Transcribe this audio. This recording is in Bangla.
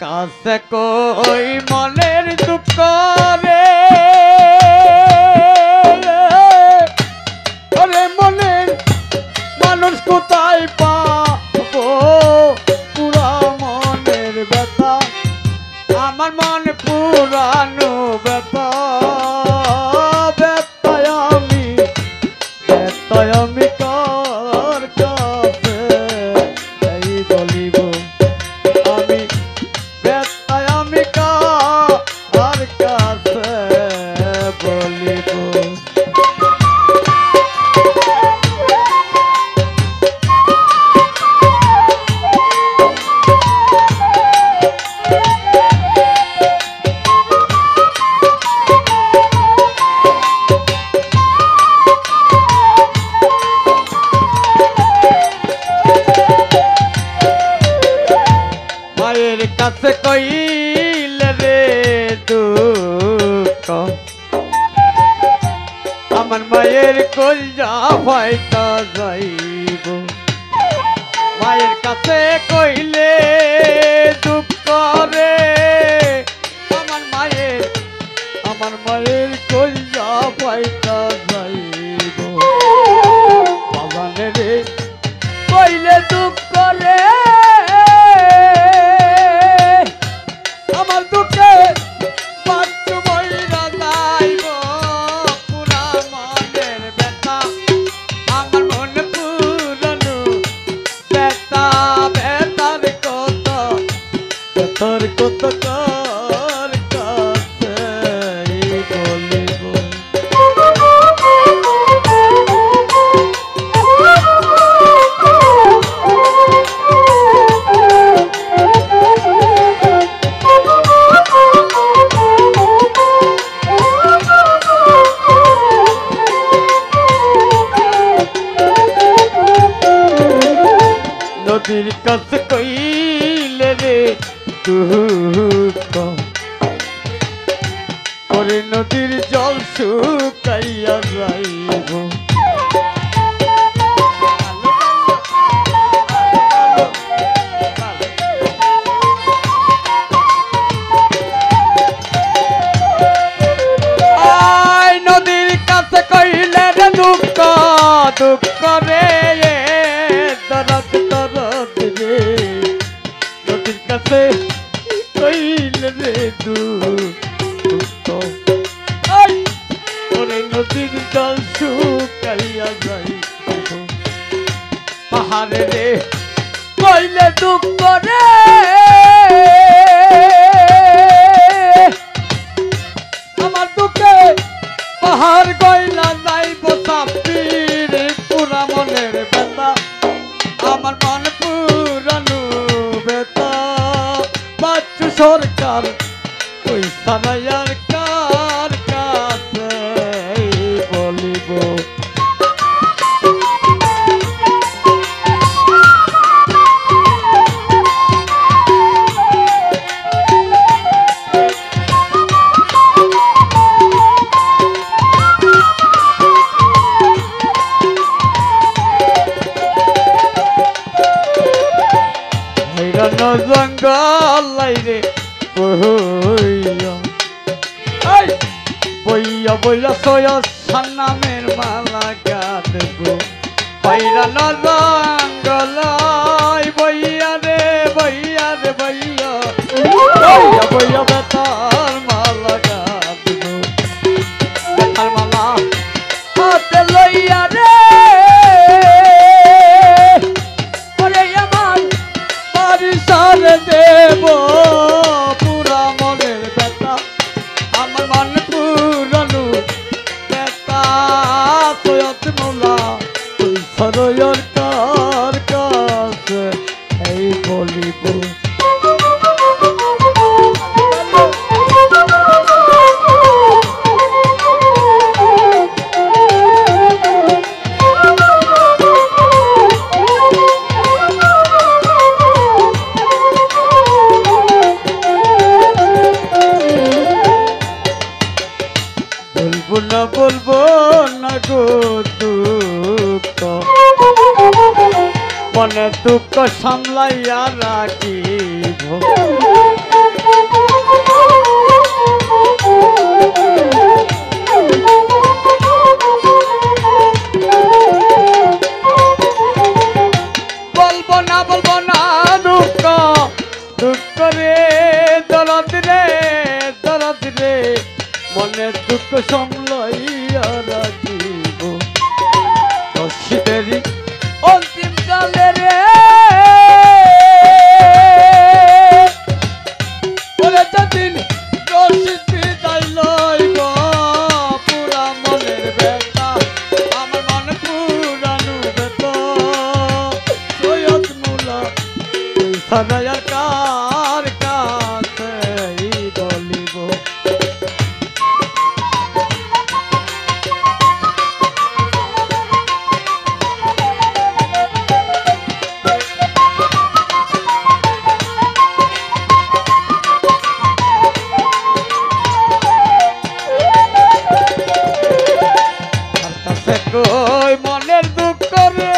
কাছে কই মনের দুঃখ রে ওরে মনের মানুষ কোথায় পাবো পুরা মনের ব্যথা আমার মনে পুরানো ব্যথা ব্যথায় আমি কার কাছে এই বলিব আমি ব্যথায় আমি কার কাছে বলিব মায়ের কাছে কইলে রে দুঃখ আমার মায়ের কলজা ফাইটা যাইব মায়ের কাছে কইলে দুঃখ রে আমার মায়ের কলজা ফাইটা যাইব বাবানে রে কইলে দুঃখ রে আমার দুঃখে বাচ্চু বইরা যাইব পুরা মনের ব্যথা আমার মনে পুরানো ব্যথা ব্যথার কত কার কাছে বলিব নদীর কাছে কইলে রে দুঃখ ওরে নদীর জল শুকাইয়া যাইব নদীর কাছে কইলে রে দুঃখ দুঃখ রে দরদ দরদ রে নদীর কাছে কইলে রে দুঃখ ওরে নদীর জল শুকাইয়া যাইব পাহাড়ে রে কইলে দুঃখ রে আমার দুঃখে পাহাড় গইলা যাইব সাপির পুরা মনের ব্যথা আমার মন পুরানো ব্যথা বাচ্চু সরকার ওই সারাইয়ার কার কাছে বলিব জঙ্গল রে বইয়া বইয়া সয় সান্নামের মালা গাঁথব বাইরা ন জঙ্গল বইয়া রে বইয়া রে বইয়া বইয়া বইয়া বেতার মালা গাঁথব বেতার মালা হাতে লইয়া রে সারে দেব পুরা মনের ব্যথা আমার মন পুরানো ব্যথা সৈয়দ মোলা তুই সরয়র কার কাছে এই বলিব বলবো না গো দুঃখ মনে দুঃখ সামলাইয়া রাখিব দুঃখ সমলাইয়া রাখিব শীতেরই অন্তিম কালে রে ওরে যেদিন রশিদ বিদায় লইব পুরা মনের ব্যথা আমার মন পুরানো ব্যথা সৈয়দ মুলা সারায়ার কার কাছে বলিব কই মনের দুঃখ রে